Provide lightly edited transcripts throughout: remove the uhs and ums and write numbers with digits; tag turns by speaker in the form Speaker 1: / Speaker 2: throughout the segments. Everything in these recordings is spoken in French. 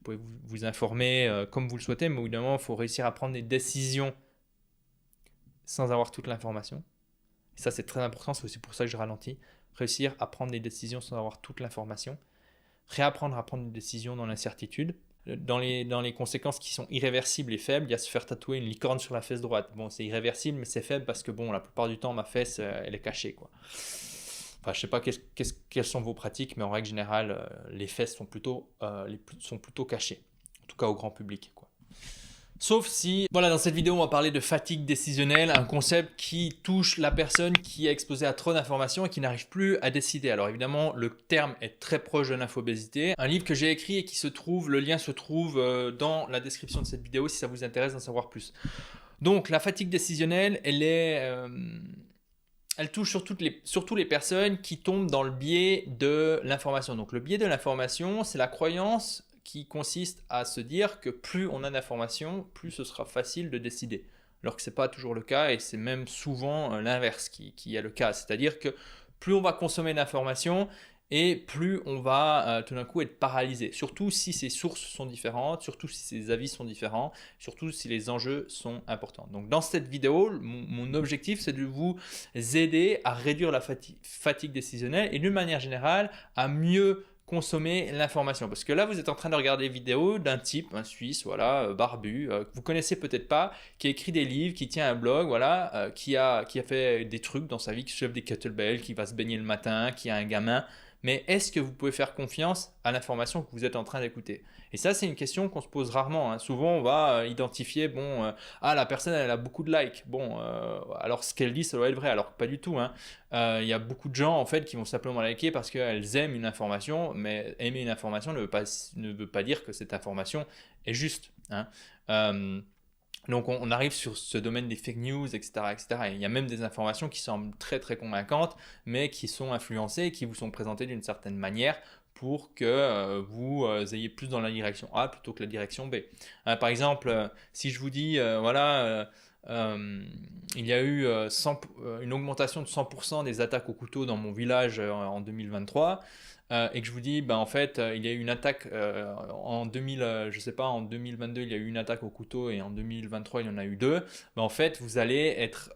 Speaker 1: Vous pouvez vous informer comme vous le souhaitez, mais évidemment, il faut réussir à prendre des décisions sans avoir toute l'information. Et ça, c'est très important, c'est aussi pour ça que je ralentis. Réussir à prendre des décisions sans avoir toute l'information. Réapprendre à prendre des décisions dans l'incertitude. Dans les conséquences qui sont irréversibles et faibles, il y a se faire tatouer une licorne sur la fesse droite. Bon, c'est irréversible, mais c'est faible parce que bon, la plupart du temps, ma fesse, elle est cachée, quoi. Enfin, je sais pas quelles sont vos pratiques, mais en règle générale, les fesses sont plutôt cachées. En tout cas, au grand public, quoi. Sauf si, voilà, dans cette vidéo, on va parler de fatigue décisionnelle, un concept qui touche la personne qui est exposée à trop d'informations et qui n'arrive plus à décider. Alors évidemment, le terme est très proche de l'infobésité. Un livre que j'ai écrit et le lien se trouve dans la description de cette vidéo si ça vous intéresse d'en savoir plus. Donc la fatigue décisionnelle, elle touche surtout les personnes qui tombent dans le biais de l'information. Donc le biais de l'information, c'est la croyance qui consiste à se dire que plus on a d'informations, plus ce sera facile de décider. Alors que ce n'est pas toujours le cas et c'est même souvent l'inverse qui est le cas. C'est-à-dire que plus on va consommer d'informations et plus on va tout d'un coup être paralysé. Surtout si ces sources sont différentes, surtout si ces avis sont différents, surtout si les enjeux sont importants. Donc dans cette vidéo, mon objectif c'est de vous aider à réduire la fatigue décisionnelle et d'une manière générale à mieux consommer l'information. Parce que là, vous êtes en train de regarder des vidéos d'un type, un Suisse, voilà, barbu, que vous connaissez peut-être pas, qui a écrit des livres, qui tient un blog, voilà, qui a fait des trucs dans sa vie, qui soulève des kettlebells, qui va se baigner le matin, qui a un gamin. Mais est-ce que vous pouvez faire confiance à l'information que vous êtes en train d'écouter? Et ça, c'est une question qu'on se pose rarement, hein. Souvent, on va identifier, la personne, elle a beaucoup de likes. Bon, alors ce qu'elle dit, ça doit être vrai. Alors pas du tout, hein. Y a beaucoup de gens, en fait, qui vont simplement liker parce qu'elles aiment une information, mais aimer une information ne veut pas dire que cette information est juste, hein. Donc on arrive sur ce domaine des fake news, etc., etc. Et il y a même des informations qui semblent très très convaincantes, mais qui sont influencées et qui vous sont présentées d'une certaine manière pour que vous ayez plus dans la direction A plutôt que la direction B. Par exemple, si je vous dis, il y a eu une augmentation de 100% des attaques au couteau dans mon village en 2023, et que je vous dis, en fait, il y a eu une attaque en 2000, je sais pas, en 2022, il y a eu une attaque au couteau et en 2023, il y en a eu deux. En fait, vous allez être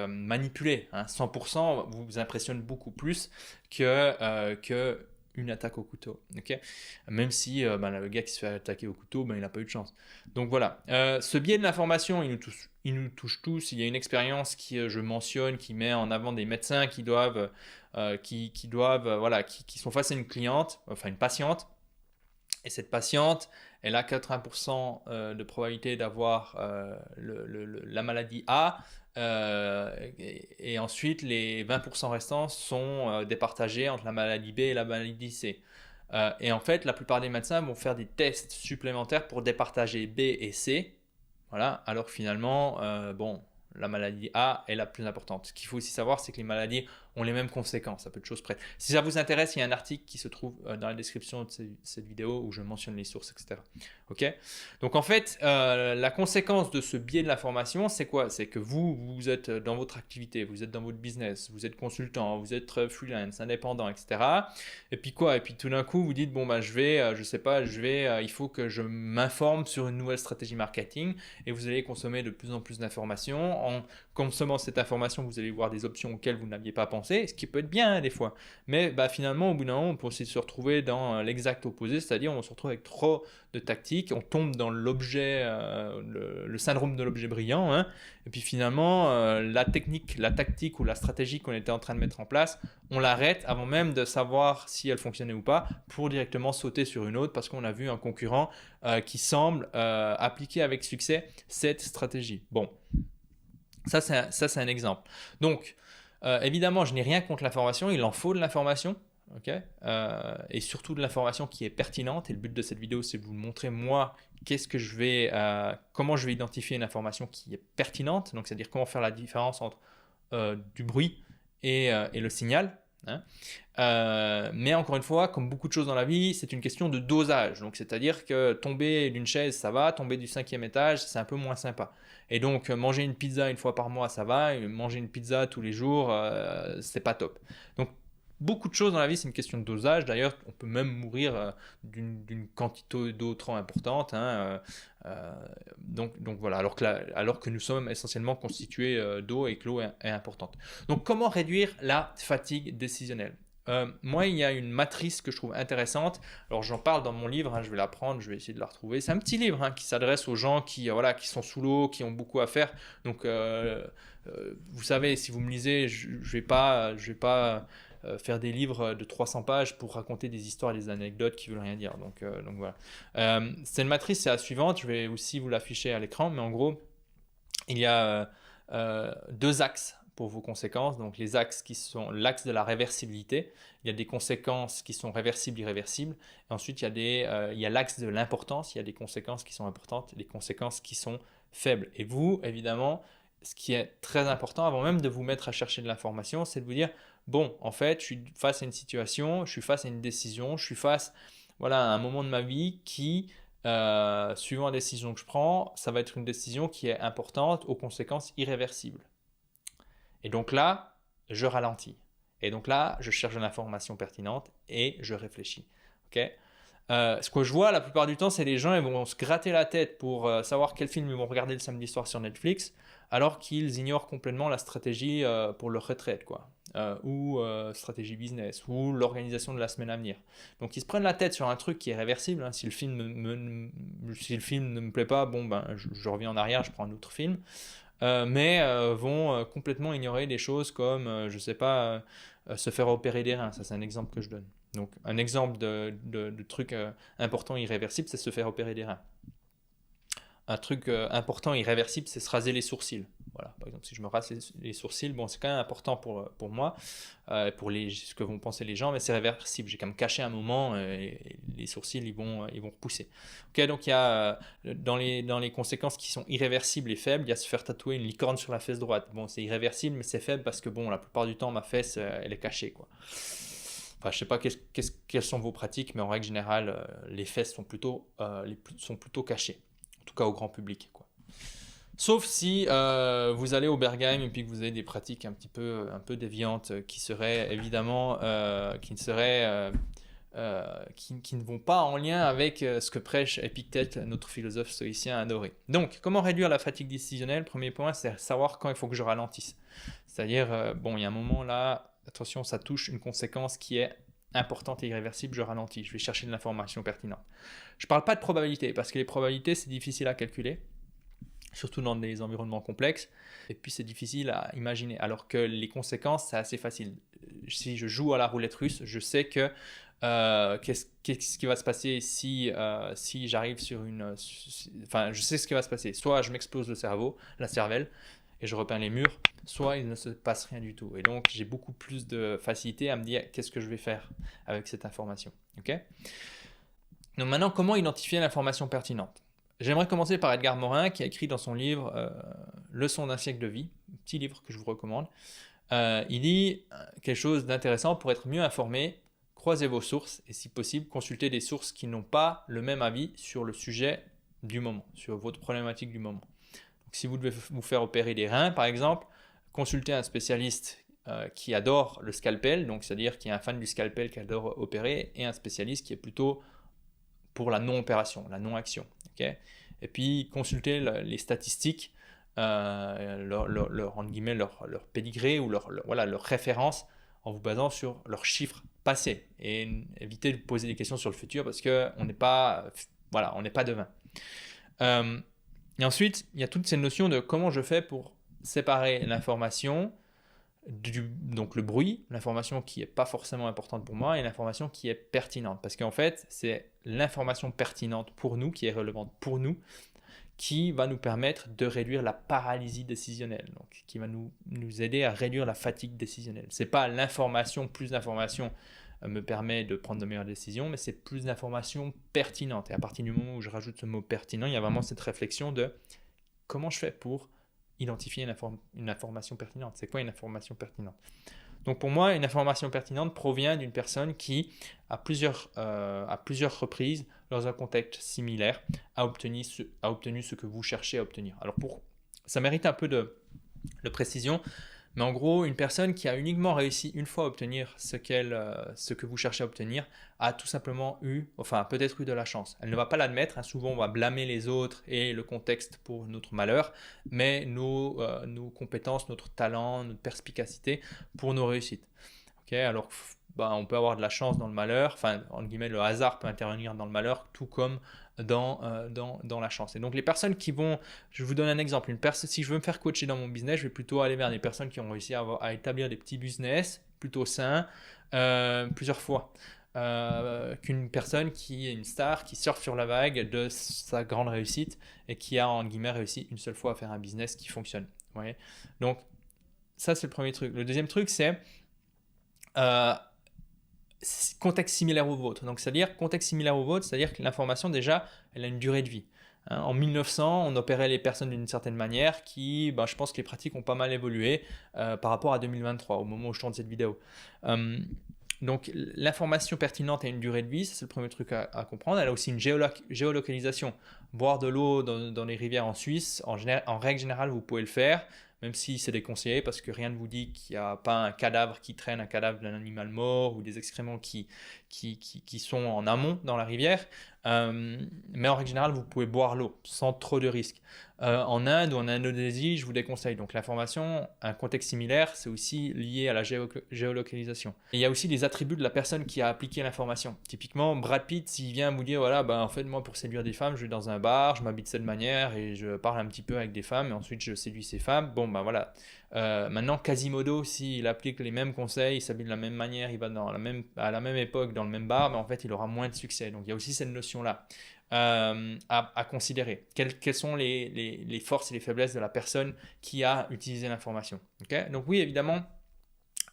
Speaker 1: manipulé, hein. 100% vous impressionne beaucoup plus que une attaque au couteau, ok. Même si le gars qui se fait attaquer au couteau, il n'a pas eu de chance. Donc voilà, ce biais de l'information, il nous touche tous. Il y a une expérience je mentionne, qui met en avant des médecins qui sont face à une cliente, enfin une patiente, et cette patiente, elle a 80% de probabilité d'avoir la maladie A, et ensuite les 20% restants sont départagés entre la maladie B et la maladie C. Et en fait, la plupart des médecins vont faire des tests supplémentaires pour départager B et C. Voilà, alors que finalement, la maladie A est la plus importante. Ce qu'il faut aussi savoir, c'est que les maladies ont les mêmes conséquences, à peu de choses près. Si ça vous intéresse, il y a un article qui se trouve dans la description de cette vidéo où je mentionne les sources, etc. Ok. Donc en fait, la conséquence de ce biais de l'information, c'est quoi? C'est que vous êtes dans votre activité, vous êtes dans votre business, vous êtes consultant, vous êtes freelance, indépendant, etc. Et puis quoi? Et puis tout d'un coup, vous dites, il faut que je m'informe sur une nouvelle stratégie marketing, et vous allez consommer de plus en plus d'informations. En consommant cette information, vous allez voir des options auxquelles vous n'aviez pas pensé, ce qui peut être bien, hein, des fois. Mais finalement, au bout d'un moment, on peut aussi se retrouver dans l'exact opposé, c'est-à-dire on se retrouve avec trop de tactiques, on tombe dans l'objet, le syndrome de l'objet brillant, hein. Et puis finalement, la tactique ou la stratégie qu'on était en train de mettre en place, on l'arrête avant même de savoir si elle fonctionnait ou pas, pour directement sauter sur une autre parce qu'on a vu un concurrent qui semble appliquer avec succès cette stratégie. Bon, ça c'est un exemple. Donc, évidemment, je n'ai rien contre l'information, il en faut de l'information. Okay, et surtout de l'information qui est pertinente. Et le but de cette vidéo, c'est de vous montrer moi comment je vais identifier une information qui est pertinente. Donc, c'est-à-dire comment faire la différence entre du bruit et le signal, hein. Mais encore une fois, comme beaucoup de choses dans la vie, c'est une question de dosage. Donc, c'est-à-dire que tomber d'une chaise, ça va, tomber du 5e étage, c'est un peu moins sympa. Et donc, manger une pizza une fois par mois, ça va, et manger une pizza tous les jours, c'est pas top. Donc, beaucoup de choses dans la vie, c'est une question de dosage. D'ailleurs, on peut même mourir d'une quantité d'eau trop importante. Donc voilà, alors que nous sommes essentiellement constitués d'eau et que l'eau est importante. Donc comment réduire la fatigue décisionnelle? Moi, il y a une matrice que je trouve intéressante. Alors, j'en parle dans mon livre, je vais la prendre, je vais essayer de la retrouver. C'est un petit livre qui s'adresse aux gens qui sont sous l'eau, qui ont beaucoup à faire. Donc, vous savez, si vous me lisez, je ne vais pas faire des livres de 300 pages pour raconter des histoires et des anecdotes qui ne veulent rien dire. Donc voilà. C'est une matrice, c'est la suivante. Je vais aussi vous l'afficher à l'écran, mais en gros, il y a 2 axes pour vos conséquences. Donc les axes qui sont l'axe de la réversibilité, il y a des conséquences qui sont réversibles, irréversibles. Et ensuite, il y a l'axe de l'importance, il y a des conséquences qui sont importantes, des conséquences qui sont faibles. Et vous, évidemment, ce qui est très important, avant même de vous mettre à chercher de l'information, c'est de vous dire, bon, en fait, je suis face à une situation, je suis face à une décision, je suis face à un moment de ma vie qui, suivant la décision que je prends, ça va être une décision qui est importante, aux conséquences irréversibles. Et donc là, je ralentis. Et donc là, je cherche de l'information pertinente et je réfléchis. Okay. Ce que je vois la plupart du temps, c'est les gens ils vont se gratter la tête pour savoir quel film ils vont regarder le samedi soir sur Netflix, alors qu'ils ignorent complètement la stratégie pour leur retraite, ou stratégie business, ou l'organisation de la semaine à venir. Donc ils se prennent la tête sur un truc qui est réversible. Si le film ne me plaît pas, je reviens en arrière, je prends un autre film. Mais vont complètement ignorer des choses comme, je ne sais pas, se faire opérer des reins. Ça, c'est un exemple que je donne. Donc, un exemple de truc important et irréversible, c'est se faire opérer des reins. Un truc important et irréversible, c'est se raser les sourcils. Voilà, par exemple, si je me rase les sourcils, c'est quand même important pour moi, pour ce que vont penser les gens, mais c'est réversible. J'ai quand même caché un moment et les sourcils, ils vont repousser. Okay, donc, il y a dans les conséquences qui sont irréversibles et faibles, il y a se faire tatouer une licorne sur la fesse droite. Bon, c'est irréversible, mais c'est faible parce que, la plupart du temps, ma fesse, elle est cachée, Enfin, je ne sais pas quelles sont vos pratiques, mais en règle générale, les fesses sont plutôt cachées. En tout cas au grand public, Sauf si vous allez au Bergheim et puis que vous avez des pratiques un peu déviantes qui seraient évidemment qui ne vont pas en lien avec ce que prêche Épictète, notre philosophe stoïcien adoré. Donc, comment réduire la fatigue décisionnelle? Premier point, c'est savoir quand il faut que je ralentisse. C'est-à-dire, il y a un moment là, attention, ça touche une conséquence qui est importante et irréversible, je ralentis, je vais chercher de l'information pertinente. Je ne parle pas de probabilité, parce que les probabilités, c'est difficile à calculer, surtout dans des environnements complexes, et puis c'est difficile à imaginer, alors que les conséquences, c'est assez facile. Si je joue à la roulette russe, je sais que qu'est-ce qui va se passer si j'arrive sur je sais ce qui va se passer. Soit je m'explose la cervelle, et je repeins les murs, soit il ne se passe rien du tout. Et donc, j'ai beaucoup plus de facilité à me dire qu'est-ce que je vais faire avec cette information. Okay. Donc maintenant, comment identifier l'information pertinente? J'aimerais commencer par Edgar Morin, qui a écrit dans son livre Leçons d'un siècle de vie, un petit livre que je vous recommande. Il dit quelque chose d'intéressant: pour être mieux informé, croisez vos sources et si possible, consultez des sources qui n'ont pas le même avis sur le sujet du moment, sur votre problématique du moment. Donc, si vous devez vous faire opérer des reins, par exemple, consultez un spécialiste qui adore le scalpel, donc c'est-à-dire qui est un fan du scalpel, qui adore opérer, et un spécialiste qui est plutôt pour la non-opération, la non-action. Okay. Et puis, consultez les statistiques, leur pédigré ou leur référence en vous basant sur leurs chiffres passés. Et évitez de poser des questions sur le futur parce qu'on n'est pas devin. Et ensuite, il y a toutes ces notions de comment je fais pour séparer l'information, donc le bruit, l'information qui n'est pas forcément importante pour moi et l'information qui est pertinente. Parce qu'en fait, c'est l'information pertinente pour nous, qui est relevante pour nous, qui va nous permettre de réduire la paralysie décisionnelle, donc qui va nous aider à réduire la fatigue décisionnelle. Ce n'est pas l'information, plus d'informations me permet de prendre de meilleures décisions, mais c'est plus d'informations pertinentes. Et à partir du moment où je rajoute ce mot pertinent, il y a vraiment cette réflexion de comment je fais pour identifier une information pertinente. C'est quoi une information pertinente? Donc pour moi, une information pertinente provient d'une personne qui, à plusieurs reprises, dans un contexte similaire, a obtenu ce que vous cherchez à obtenir. Alors ça mérite un peu de précision. Mais en gros, une personne qui a uniquement réussi une fois à obtenir ce que vous cherchez à obtenir a tout simplement peut-être eu de la chance. Elle ne va pas l'admettre, hein. Souvent on va blâmer les autres et le contexte pour notre malheur, mais nos compétences, notre talent, notre perspicacité pour nos réussites. Alors, on peut avoir de la chance dans le malheur, enfin, entre guillemets, le hasard peut intervenir dans le malheur, tout comme dans la chance. Et donc, les personnes qui vont, je vous donne un exemple, si je veux me faire coacher dans mon business, je vais plutôt aller vers des personnes qui ont réussi à établir des petits business plutôt sains plusieurs fois. Qu'une personne qui est une star, qui surfe sur la vague de sa grande réussite et qui a, entre guillemets, réussi une seule fois à faire un business qui fonctionne. Vous voyez. Donc, ça, c'est le premier truc. Le deuxième truc, c'est contexte similaire au vôtre. Donc, c'est-à-dire contexte similaire au vôtre, c'est-à-dire que l'information, déjà, elle a une durée de vie. En 1900, on opérait les personnes d'une certaine manière qui, je pense que les pratiques ont pas mal évolué par rapport à 2023, au moment où je tourne cette vidéo. Donc, l'information pertinente a une durée de vie, c'est le premier truc à comprendre. Elle a aussi une géolocalisation. Boire de l'eau dans les rivières en Suisse, en règle générale, vous pouvez le faire, même si c'est déconseillé parce que rien ne vous dit qu'il n'y a pas un cadavre qui traîne, un cadavre d'un animal mort ou des excréments qui sont en amont dans la rivière. Mais en règle générale, vous pouvez boire l'eau sans trop de risques. En Inde ou en Indonésie, je vous déconseille. Donc l'information, un contexte similaire, c'est aussi lié à la géolocalisation. Et il y a aussi les attributs de la personne qui a appliqué l'information. Typiquement, Brad Pitt, s'il vient vous dire, voilà, en fait, moi, pour séduire des femmes, je vais dans un bar, je m'habille de cette manière et je parle un petit peu avec des femmes et ensuite je séduis ces femmes. Voilà. Maintenant, Quasimodo, s'il applique les mêmes conseils, il s'habille de la même manière, il va à la même époque dans le même bar, mais en fait, il aura moins de succès. Donc, il y a aussi cette notion-là à considérer. Quelles sont les forces et les faiblesses de la personne qui a utilisé l'information. Donc, oui, évidemment,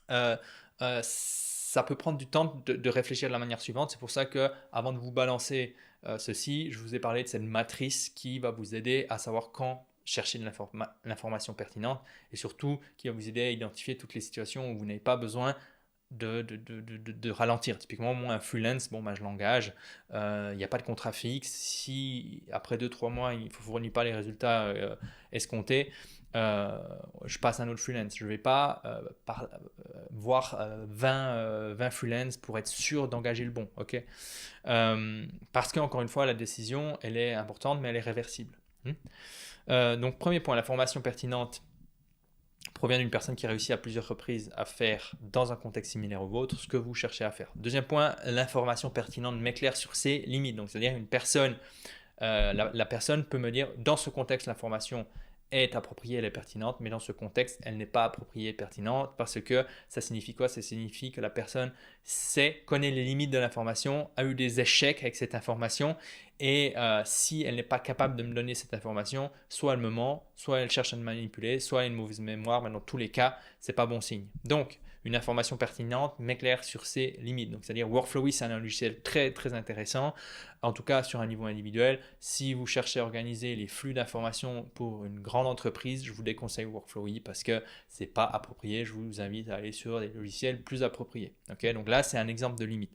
Speaker 1: ça peut prendre du temps de réfléchir de la manière suivante. C'est pour ça que, avant de vous balancer ceci, je vous ai parlé de cette matrice qui va vous aider à savoir quand chercher de l'information pertinente et surtout qui va vous aider à identifier toutes les situations où vous n'avez pas besoin de ralentir. Typiquement, moi, un freelance, je l'engage, il n'y a pas de contrat fixe. Si après 2-3 mois, il ne fournit pas les résultats escomptés, je passe à un autre freelance. Je ne vais pas voir 20 freelance pour être sûr d'engager le bon. Parce qu'encore une fois, la décision, elle est importante, mais elle est réversible. Donc, premier point, l'information pertinente provient d'une personne qui réussit à plusieurs reprises à faire dans un contexte similaire au vôtre ce que vous cherchez à faire. Deuxième point, l'information pertinente m'éclaire sur ses limites. Donc, c'est-à-dire une personne, la personne peut me dire, dans ce contexte, l'information est appropriée, elle est pertinente, mais dans ce contexte, elle n'est pas appropriée, pertinente, parce que ça signifie quoi? Ça signifie que la personne connaît les limites de l'information, a eu des échecs avec cette information, et si elle n'est pas capable de me donner cette information, soit elle me ment, soit elle cherche à me manipuler, soit elle a une mauvaise mémoire, mais dans tous les cas, c'est pas bon signe. Donc, une information pertinente m'éclaire sur ses limites. Donc, c'est-à-dire Workflowy, c'est un logiciel très très intéressant, en tout cas sur un niveau individuel. Si vous cherchez à organiser les flux d'informations pour une grande entreprise, je vous déconseille Workflowy parce que c'est pas approprié. Je vous invite à aller sur des logiciels plus appropriés. Donc là, c'est un exemple de limite.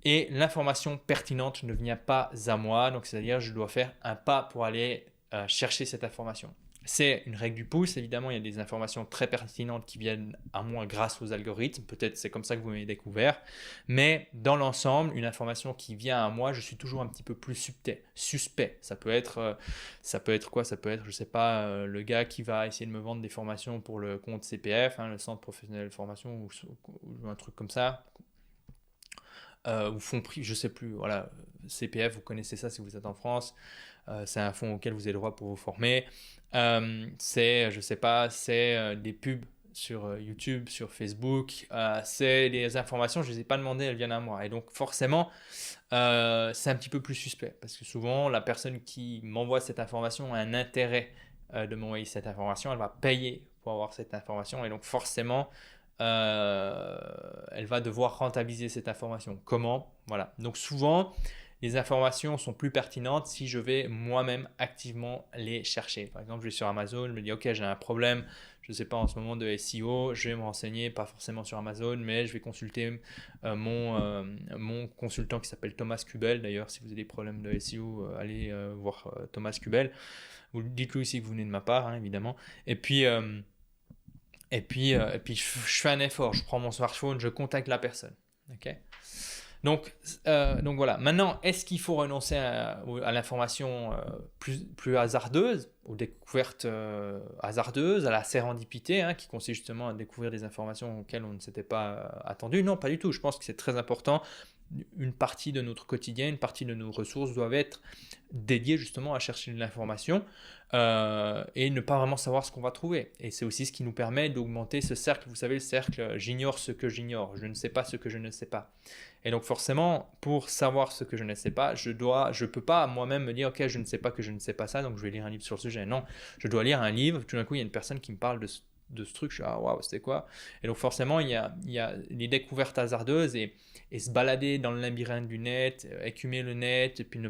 Speaker 1: Et l'information pertinente ne vient pas à moi, donc c'est-à-dire je dois faire un pas pour aller chercher cette information. C'est une règle du pouce, évidemment, il y a des informations très pertinentes qui viennent à moi grâce aux algorithmes, peut-être c'est comme ça que vous m'avez découvert, mais dans l'ensemble, une information qui vient à moi, je suis toujours un petit peu plus suspect. Ça peut être quoi? Ça peut être, je sais pas, le gars qui va essayer de me vendre des formations pour le compte CPF, le Centre Professionnel de Formation, ou un truc comme ça, ou fonds privé, je sais plus, voilà, CPF, vous connaissez ça si vous êtes en France, c'est un fonds auquel vous avez le droit pour vous former. C'est des pubs sur YouTube, sur Facebook, c'est des informations, je ne les ai pas demandées, elles viennent à moi. Et donc forcément, c'est un petit peu plus suspect, parce que souvent, la personne qui m'envoie cette information a un intérêt de m'envoyer cette information, elle va payer pour avoir cette information, et donc forcément, elle va devoir rentabiliser cette information. Comment? Voilà. Donc souvent, les informations sont plus pertinentes si je vais moi-même activement les chercher. Par exemple, je vais sur Amazon, je me dis ok, j'ai un problème, je ne sais pas en ce moment de SEO, je vais me renseigner, pas forcément sur Amazon, mais je vais consulter mon consultant qui s'appelle Thomas Kubel. D'ailleurs, si vous avez des problèmes de SEO, allez voir Thomas Kubel. Vous dites-lui aussi que vous venez de ma part, évidemment. Et puis et puis je fais un effort, je prends mon smartphone, je contacte la personne. Ok. Donc voilà. Maintenant, est-ce qu'il faut renoncer à l'information plus hasardeuse, aux découvertes hasardeuses, à la sérendipité, hein, qui consiste justement à découvrir des informations auxquelles on ne s'était pas attendu? Non, pas du tout. Je pense que c'est très important. Une partie de notre quotidien, une partie de nos ressources doivent être dédiées justement à chercher de l'information et ne pas vraiment savoir ce qu'on va trouver. Et c'est aussi ce qui nous permet d'augmenter ce cercle. Vous savez, le cercle j'ignore ce que j'ignore, je ne sais pas ce que je ne sais pas. Et donc forcément, pour savoir ce que je ne sais pas, je peux pas moi-même me dire ok, je ne sais pas que je ne sais pas ça, donc je vais lire un livre sur le sujet. Non, je dois lire un livre. Tout d'un coup, il y a une personne qui me parle de ce truc. Je suis ah waouh, c'était quoi? Et donc forcément, il y a des découvertes hasardeuses et se balader dans le labyrinthe du net, écumer le net, et puis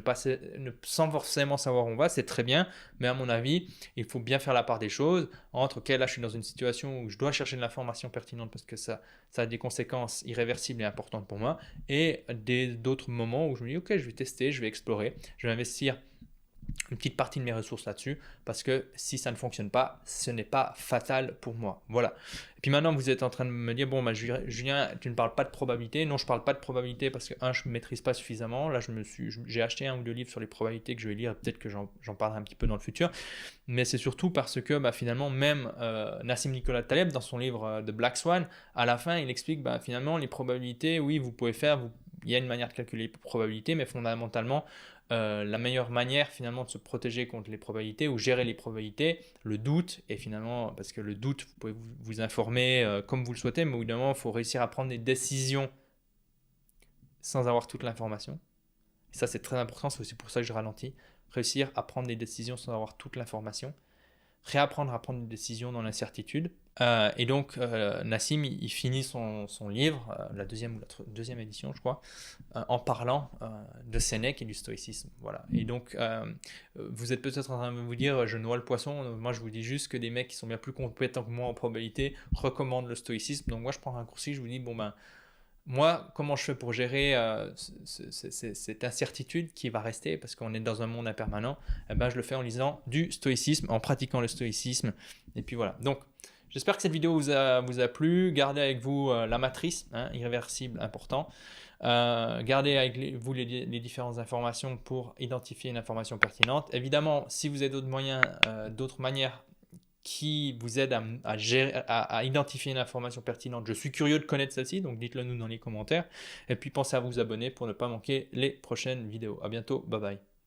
Speaker 1: sans forcément savoir où on va, c'est très bien, mais à mon avis, il faut bien faire la part des choses entre, ok, là je suis dans une situation où je dois chercher de l'information pertinente parce que ça a des conséquences irréversibles et importantes pour moi, et d'autres moments où je me dis, ok, je vais tester, je vais explorer, je vais investir une petite partie de mes ressources là-dessus, parce que si ça ne fonctionne pas, ce n'est pas fatal pour moi. Voilà. Et puis maintenant, vous êtes en train de me dire, bon, bah, Julien, tu ne parles pas de probabilité. Non, je ne parle pas de probabilité parce que, je ne maîtrise pas suffisamment. Là, j'ai acheté 1 ou 2 livres sur les probabilités que je vais lire, peut-être que j'en parlerai un petit peu dans le futur. Mais c'est surtout parce que, finalement, même Nassim Nicolas Taleb, dans son livre The Black Swan, à la fin, il explique, finalement, les probabilités, oui, vous pouvez il y a une manière de calculer les probabilités, mais fondamentalement, la meilleure manière finalement de se protéger contre les probabilités ou gérer les probabilités, le doute, et finalement, parce que le doute, vous pouvez vous informer comme vous le souhaitez, mais évidemment, il faut réussir à prendre des décisions sans avoir toute l'information. Et ça, c'est très important, c'est aussi pour ça que je ralentis. Réussir à prendre des décisions sans avoir toute l'information. Réapprendre à prendre des décisions dans l'incertitude. Et donc, Nassim, il finit son livre, la deuxième édition, je crois, en parlant de Sénèque et du stoïcisme. Voilà. Et donc, vous êtes peut-être en train de vous dire, je noie le poisson. Moi, je vous dis juste que des mecs qui sont bien plus compétents que moi en probabilité recommandent le stoïcisme. Donc, moi, je prends un raccourci, je vous dis, bon, moi, comment je fais pour gérer cette incertitude qui va rester parce qu'on est dans un monde impermanent? Je le fais en lisant du stoïcisme, en pratiquant le stoïcisme. Et puis voilà. Donc, j'espère que cette vidéo vous a plu. Gardez avec vous la matrice, hein, irréversible, important. Gardez avec vous les différentes informations pour identifier une information pertinente. Évidemment, si vous avez d'autres manières qui vous aident à identifier une information pertinente, je suis curieux de connaître celle-ci, donc dites-le nous dans les commentaires. Et puis pensez à vous abonner pour ne pas manquer les prochaines vidéos. À bientôt, bye bye.